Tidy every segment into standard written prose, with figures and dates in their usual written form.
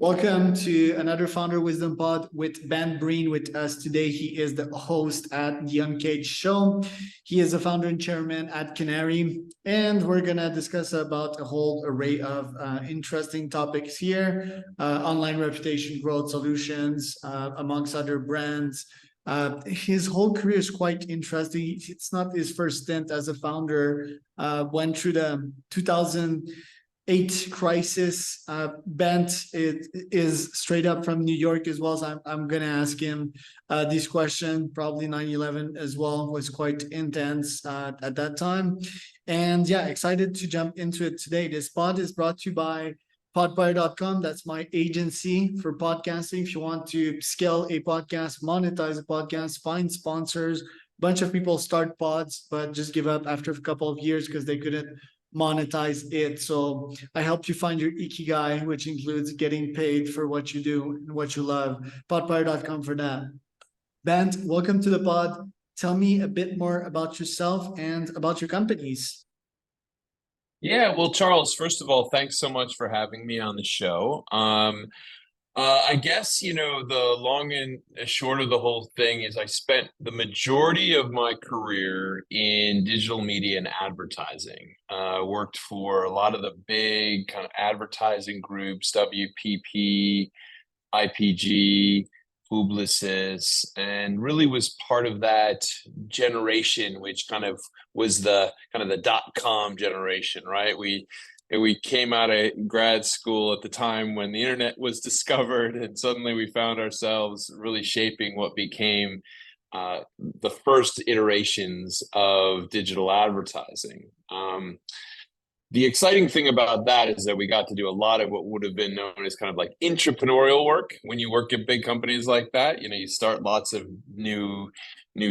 Welcome to another Founder Wisdom Pod with Breen with us today. He is the host at the Uncaged Show. He is a founder and chairman at Qnary, and we're gonna discuss about a whole array of interesting topics here: online reputation growth solutions, amongst other brands. His whole career is quite interesting. It's not his first stint as a founder. Went through the 2008 crisis. Bant is straight up from New York as well. So I'm going to ask him this question. Probably 9/11 as well was quite intense at that time. And yeah, excited to jump into it today. This pod is brought to you by podfire.com. That's my agency for podcasting. If you want to scale a podcast, monetize a podcast, find sponsors, a bunch of people start pods, but just give up after a couple of years because they couldn't monetize it. So I helped you find your ikigai, which includes getting paid for what you do and what you love. Podfire.com for that. Bant, welcome to the pod. Tell me a bit more about yourself and about your companies. Yeah, well, Charles, first of all, thanks so much for having me on the show. I guess, the long and short of the whole thing is I spent the majority of my career in digital media and advertising. Worked for a lot of the big kind of advertising groups, WPP, IPG, Publicis, and really was part of that generation, which kind of was the dot-com generation, right? We came out of grad school at the time when the internet was discovered, and suddenly we found ourselves really shaping what became the first iterations of digital advertising. The exciting thing about that is that we got to do a lot of what would have been known as kind of like entrepreneurial work. When you work at big companies like that, you start lots of new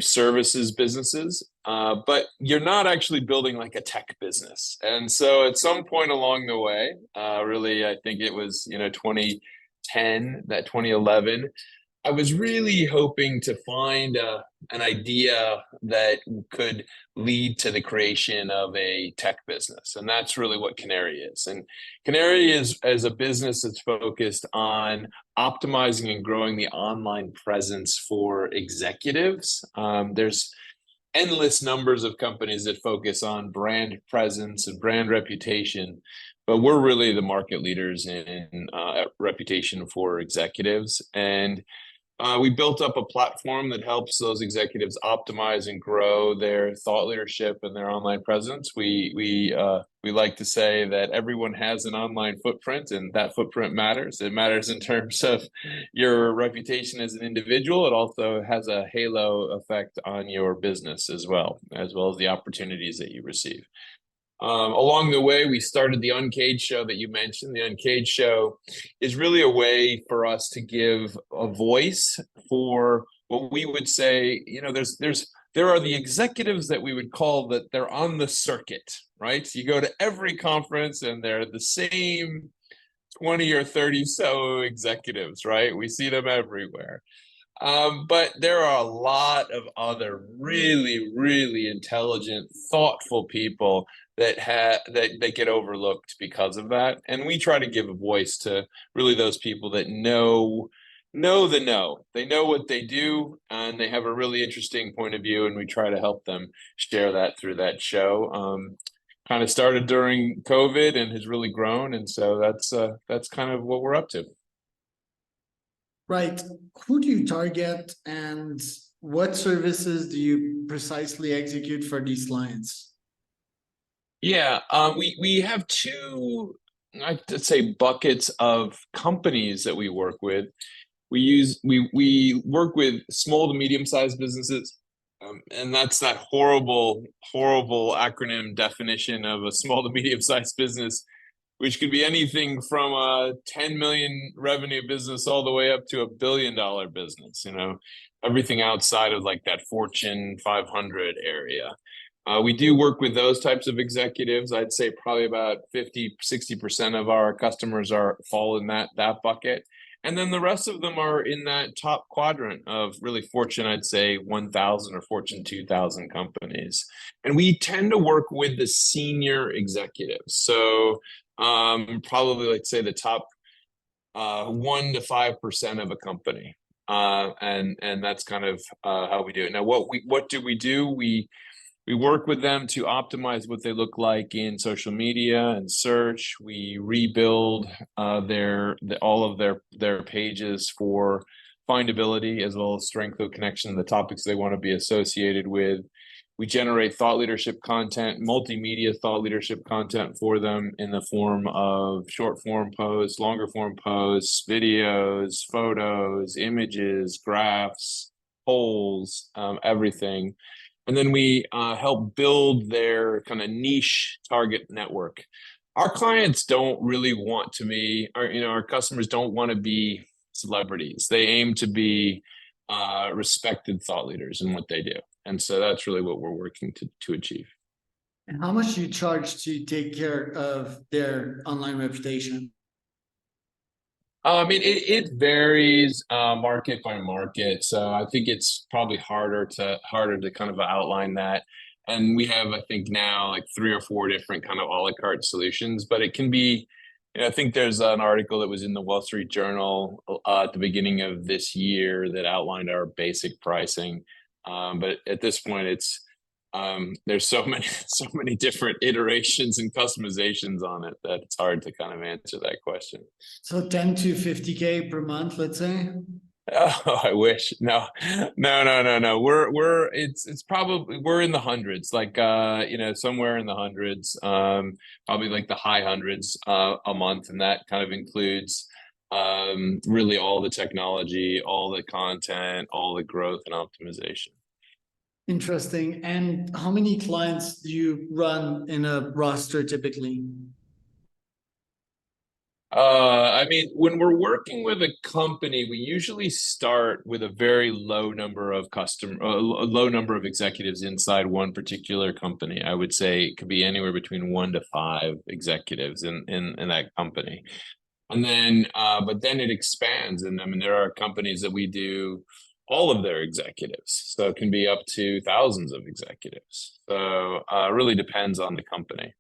services businesses, but you're not actually building like a tech business. And so at some point along the way, really, I think it was 2010, that 2011. I was really hoping to find an idea that could lead to the creation of a tech business. And that's really what Qnary is. And Qnary is a business that's focused on optimizing and growing the online presence for executives. There's endless numbers of companies that focus on brand presence and brand reputation, but we're really the market leaders in reputation for executives. And we built up a platform that helps those executives optimize and grow their thought leadership and their online presence. We like to say that everyone has an online footprint, and that footprint matters. It matters in terms of your reputation as an individual. It also has a halo effect on your business as well as the opportunities that you receive. Along the way, we started the Uncaged Show that you mentioned. The Uncaged Show is really a way for us to give a voice for what we would say, there are the executives that we would call that they're on the circuit, right? So you go to every conference and they're the same 20 or 30 so executives, right? We see them everywhere. But there are a lot of other really, really intelligent, thoughtful people that get overlooked because of that. And we try to give a voice to really those people that know. They know what they do, and they have a really interesting point of view, and we try to help them share that through that show. Kind of started during COVID and has really grown, and so that's kind of what we're up to. Right. Who do you target and what services do you precisely execute for these clients? Yeah, we have two, I'd say, buckets of companies that we work with. We work with small to medium sized businesses, and that's that horrible acronym definition of a small to medium sized business, which could be anything from a 10 million revenue business all the way up to a $1 billion business. Everything outside of like that Fortune 500 area. We do work with those types of executives. I'd say probably about 50–60% of our customers fall in that bucket. And then the rest of them are in that top quadrant of really Fortune, I'd say 1,000 or Fortune 2,000 companies. And we tend to work with the senior executives. So probably, let's say, the top 1 to 5% of a company. And that's kind of how we do it. Now, what do? We work with them to optimize what they look like in social media and search. We rebuild all of their pages for findability as well as strength of connection, the topics they want to be associated with. We generate thought leadership content, multimedia thought leadership content for them in the form of short form posts, longer form posts, videos, photos, images, graphs, polls, everything. And then we help build their kind of niche target network. Our clients don't really want to be, our customers don't want to be celebrities. They aim to be respected thought leaders in what they do. And so that's really what we're working to achieve. And how much do you charge to take care of their online reputation? It varies market by market. So I think it's probably harder to kind of outline that. And we have, I think now like 3 or 4 different kind of a la carte solutions, but it can be, I think there's an article that was in the Wall Street Journal at the beginning of this year that outlined our basic pricing. But at this point, there's so many different iterations and customizations on it that it's hard to kind of answer that question. So 10 to 50K per month, let's say. Oh, I wish. No. It's probably we're in the hundreds, like somewhere in the hundreds, probably like the high hundreds a month, and that kind of includes really all the technology, all the content, all the growth and optimization. Interesting. And how many clients do you run in a roster typically? When we're working with a company, we usually start with a very low number of a low number of executives inside one particular company. I would say it could be anywhere between 1 to 5 executives in that company. And then, but then it expands. And I mean, there are companies that we do all of their executives. So it can be up to thousands of executives. So it really depends on the company.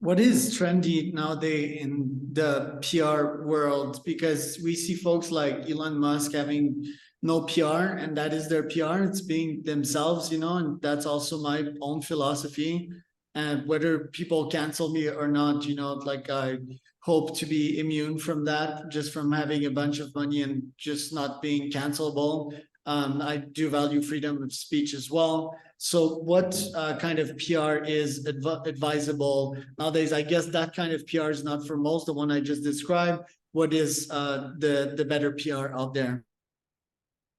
What is trendy nowadays in the PR world? Because we see folks like Elon Musk having no PR, and that is their PR. It's being themselves, and that's also my own philosophy. And whether people cancel me or not, like I hope to be immune from that, just from having a bunch of money and just not being cancelable. I do value freedom of speech as well. So what kind of PR is advisable nowadays? I guess that kind of PR is not for most, the one I just described. What is the better PR out there?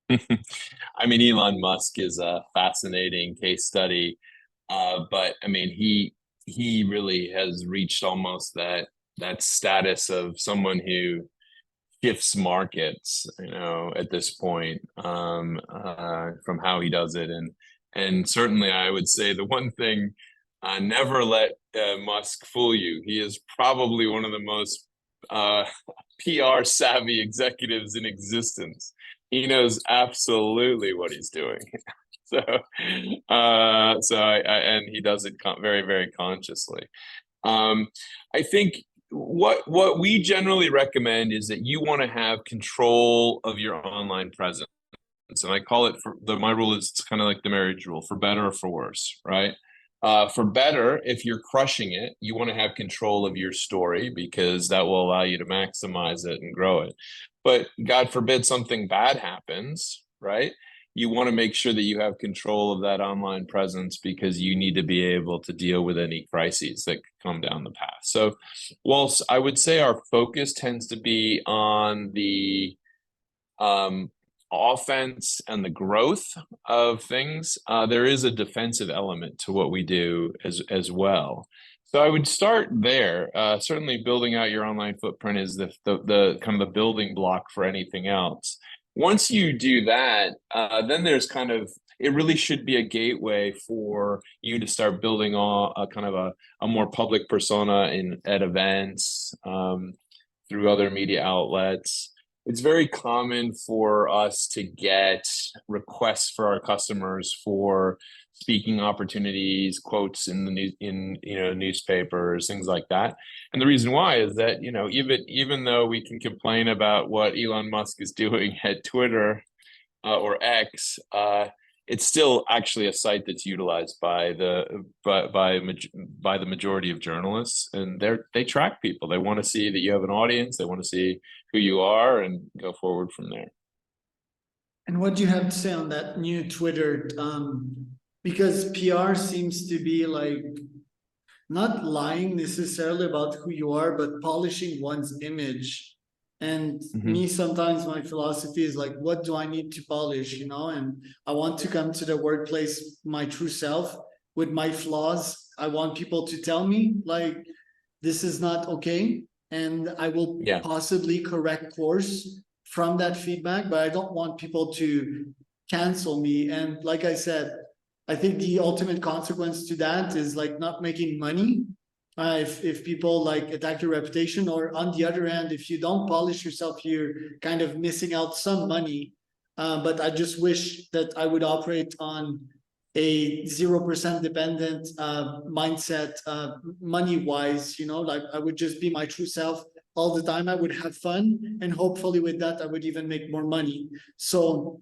I mean, Elon Musk is a fascinating case study, but I mean, he really has reached almost that status of someone who shifts markets, at this point, from how he does it. And certainly I would say the one thing, never let Musk fool you. He is probably one of the most PR savvy executives in existence. He knows absolutely what he's doing. So and he does it very, very consciously. I think what we generally recommend is that you want to have control of your online presence. And I call it, my rule is, it's kind of like the marriage rule, for better or for worse, right? For better, if you're crushing it, you want to have control of your story because that will allow you to maximize it and grow it. But God forbid something bad happens, right? You want to make sure that you have control of that online presence because you need to be able to deal with any crises that come down the path. So whilst I would say our focus tends to be on the offense and the growth of things, there is a defensive element to what we do as well. So I would start there. Certainly building out your online footprint is the kind of the building block for anything else. Once you do that, then there's it really should be a gateway for you to start building a kind of a more public persona at events, through other media outlets, it's very common for us to get requests for our customers for speaking opportunities, quotes in the news, in newspapers, things like that. And the reason why is that even though we can complain about what Elon Musk is doing at Twitter or X, it's still actually a site that's utilized by the majority of journalists, and they track people. They want to see that you have an audience. They want to see who you are and go forward from there. And what do you have to say on that new Twitter? Because PR seems to be like not lying necessarily about who you are, but polishing one's image. And me, sometimes my philosophy is like, what do I need to polish, And I want to come to the workplace, my true self with my flaws. I want people to tell me like, this is not okay. And I will possibly correct course from that feedback, but I don't want people to cancel me. And like I said, I think the ultimate consequence to that is like not making money. If people like attack your reputation, or on the other hand, if you don't polish yourself, you're kind of missing out some money. But I just wish that I would operate on a 0% dependent mindset, money wise, like I would just be my true self all the time. I would have fun, and hopefully with that, I would even make more money. So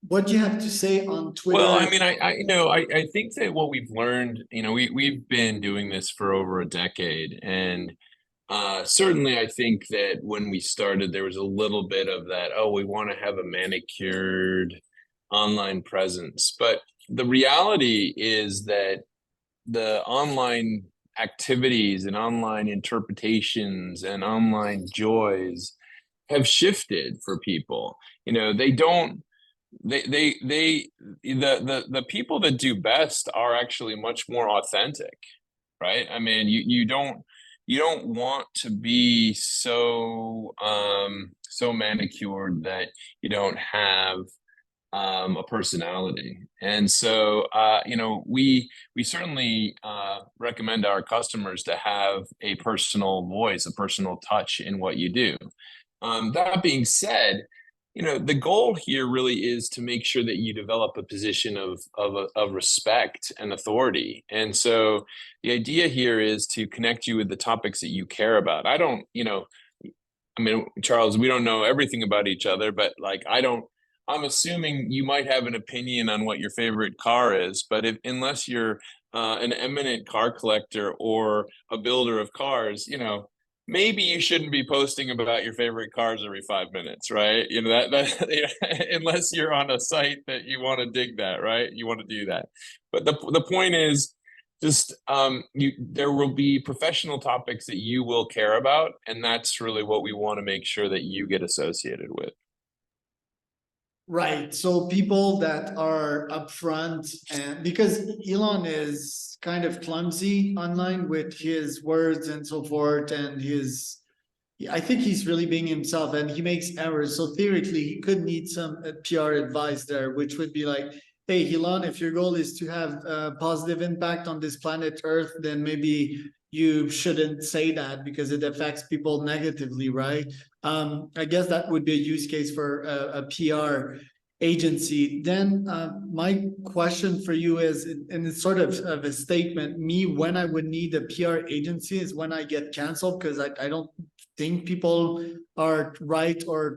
what do you have to say on Twitter? Well, I mean, I think that what we've learned, we've been doing this for over a decade, and certainly I think that when we started, there was a little bit of that, oh, we want to have a manicured online presence. But the reality is that the online activities and online interpretations and online joys have shifted for people. They don't the people that do best are actually much more authentic, right? I mean, you don't want to be so manicured that you don't have a personality. And so we certainly recommend our customers to have a personal voice, a personal touch in what you do. That being said, the goal here really is to make sure that you develop a position of respect and authority. And so the idea here is to connect you with the topics that you care about. I mean, Charles, we don't know everything about each other, but like, I'm assuming you might have an opinion on what your favorite car is, but unless you're an eminent car collector or a builder of cars, maybe you shouldn't be posting about your favorite cars every 5 minutes, right? Unless you're on a site that you want to dig that, right? You want to do that. But the point is just there will be professional topics that you will care about, and that's really what we want to make sure that you get associated with. Right. So people that are upfront, and because Elon is kind of clumsy online with his words and so forth, and I think he's really being himself, and he makes errors. So theoretically, he could need some PR advice there, which would be like, hey, Elon, if your goal is to have a positive impact on this planet Earth, then maybe you shouldn't say that because it affects people negatively, right? I guess that would be a use case for a PR agency. Then my question for you is, and it's sort of a statement, me, when I would need a PR agency is when I get canceled, because I don't think people are right or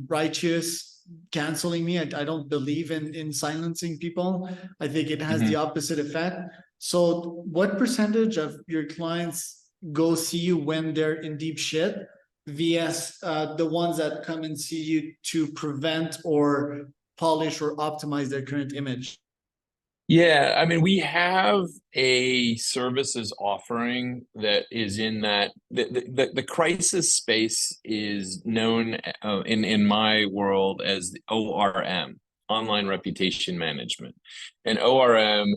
righteous canceling me. I don't believe in silencing people. I think it has the opposite effect. So what percentage of your clients go see you when they're in deep shit vs the ones that come and see you to prevent or polish or optimize their current image? Yeah, I mean, we have a services offering that is in that the crisis space is known in my world as the ORM, online reputation management. And ORM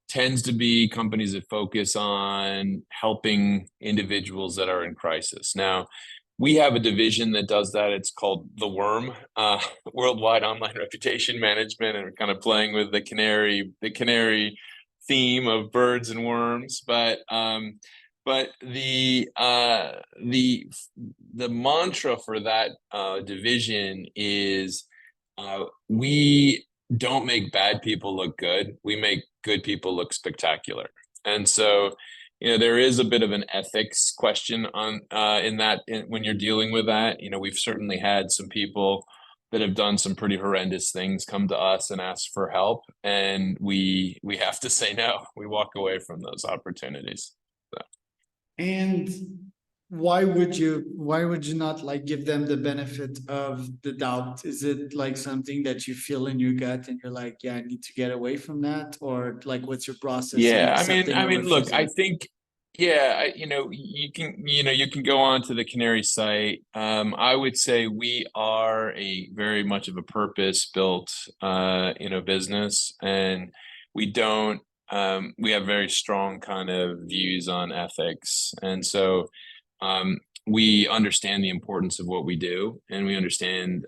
tends to be companies that focus on helping individuals that are in crisis. Now, we have a division that does that. It's called the Worm, Worldwide Online Reputation Management, and we're kind of playing with the Qnary theme of birds and worms. But But the mantra for that division is we don't make bad people look good. We make good people look spectacular. And so, there is a bit of an ethics question on when you're dealing with that. We've certainly had some people that have done some pretty horrendous things come to us and ask for help, and we have to say no. We walk away from those opportunities. So. And why would you not like give them the benefit of the doubt? Is it like something that you feel in your gut and you're like, yeah, I need to get away from that? Or like, what's your process in Yeah, accepting or look, I refusing? think, yeah, you can go on to the Qnary site. I would say we are a very much of a purpose-built, business, and we don't, we have very strong kind of views on ethics, and so, we understand the importance of what we do, and we understand,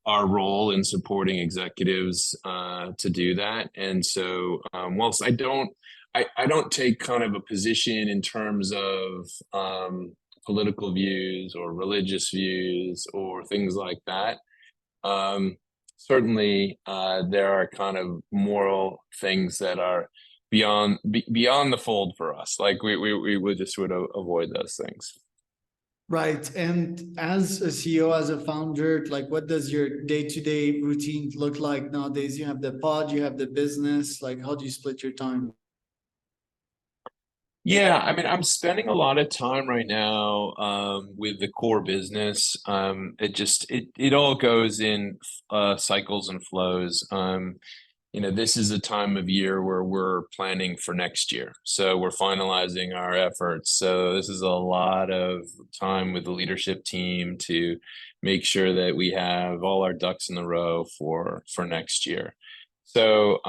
our role in supporting executives to do that. And so, whilst I don't take kind of a position in terms of political views or religious views or things like that. Certainly, there are kind of moral things that are beyond the fold for us. Like we would just would avoid those things. Right. And as a CEO, as a founder, like what does your day-to-day routine look like nowadays? You have the pod, you have the business, like how do you split your time? Yeah, I'm spending a lot of time right now with the core business. It all goes in cycles and flows. This is a time of year where we're planning for next year. So we're finalizing our efforts. So this is a lot of time with the leadership team to make sure that we have all our ducks in the row for next year. So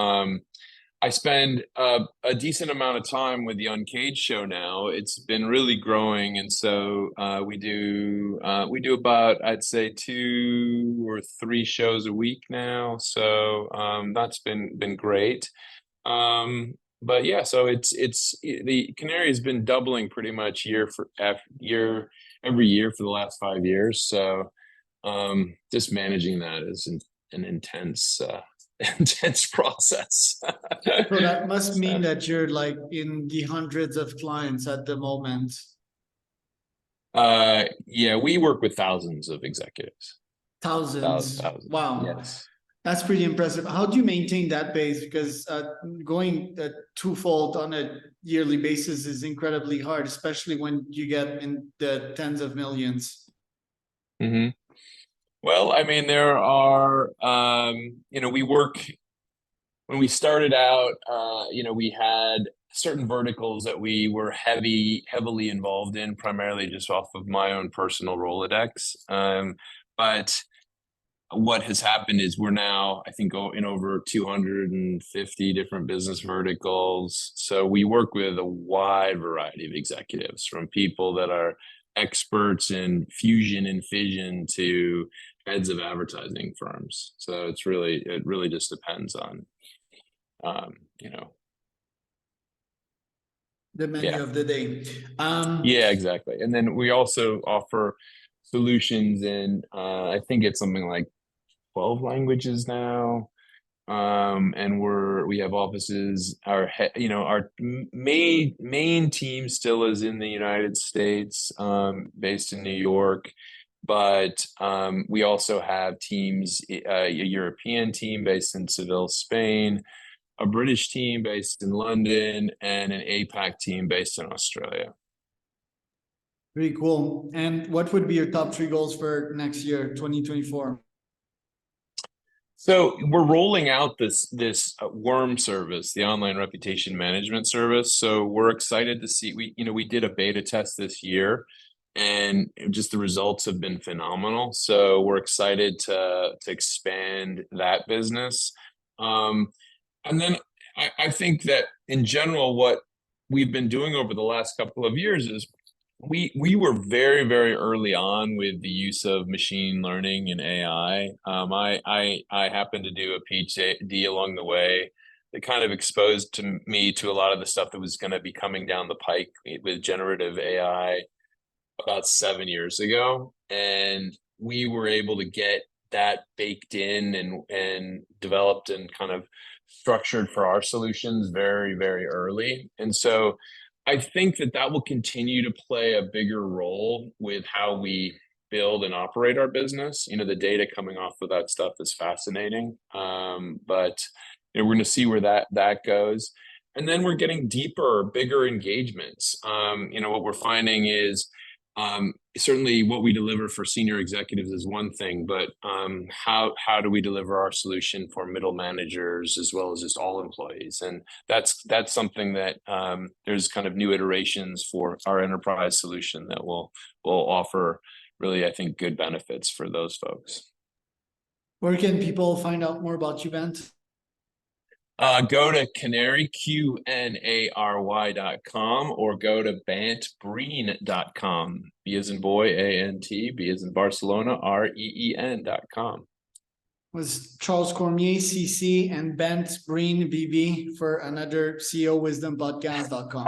I spend a decent amount of time with the Uncaged Show now. It's been really growing, and so we do about, I'd say, 2 or 3 shows a week now. So that's been great. But yeah, so the Qnary has been doubling pretty much year for year every year for the last 5 years. So just managing that is an intense intense process. So that must So, mean that you're like in the hundreds of clients at the moment. yeah, we work with thousands of executives. Thousands. Thousands. Wow. Yes. That's pretty impressive. How do you maintain that base? Because going twofold on a yearly basis is incredibly hard, especially when you get in the tens of millions. Hmm. Well, there are, we work when we started out, we had certain verticals that we were heavily involved in, primarily just off of my own personal Rolodex. But what has happened is we're now, I think, in over 250 different business verticals. So we work with a wide variety of executives, from people that are experts in fusion and fission to heads of advertising firms. So it really just depends on, you know, The menu yeah, of the day. yeah, exactly. And then we also offer solutions in, I think it's something like 12 languages now. And we have offices, our main team still is in the United States, based in New York, but we also have teams, a European team based in Seville, Spain, a British team based in London, and an APAC team based in Australia. Pretty cool. And what would be your top 3 goals for next year, 2024? So we're rolling out this worm service, the online reputation management service. So we're excited to see, we did a beta test this year, and just the results have been phenomenal. So we're excited to expand that business. And then I think that in general, what we've been doing over the last couple of years is we were very early on with the use of machine learning and AI. I happened to do a PhD along the way it kind of exposed to me to a lot of the stuff that was going to be coming down the pike with generative AI about 7 years ago. And we were able to get that baked in and developed and kind of structured for our solutions very, very early. And so I think that that will continue to play a bigger role with how we build and operate our business. You know, the data coming off of that stuff is fascinating. But you know, we're going to see where that goes. And then we're getting deeper, bigger engagements. You know, what we're finding is certainly what we deliver for senior executives is one thing, but how do we deliver our solution for middle managers as well as just all employees? And that's something that there's kind of new iterations for our enterprise solution that will offer really, I think, good benefits for those folks. Where can people find out more about you, Bant? Go to Qnary, Qnary.com, or go to breen.com. B as in boy, A-N-T, B as in Barcelona, REEN.com. Was Charles Cormier, CC, and Bant Breen, BB, for another CEO Wisdom Podcast.com.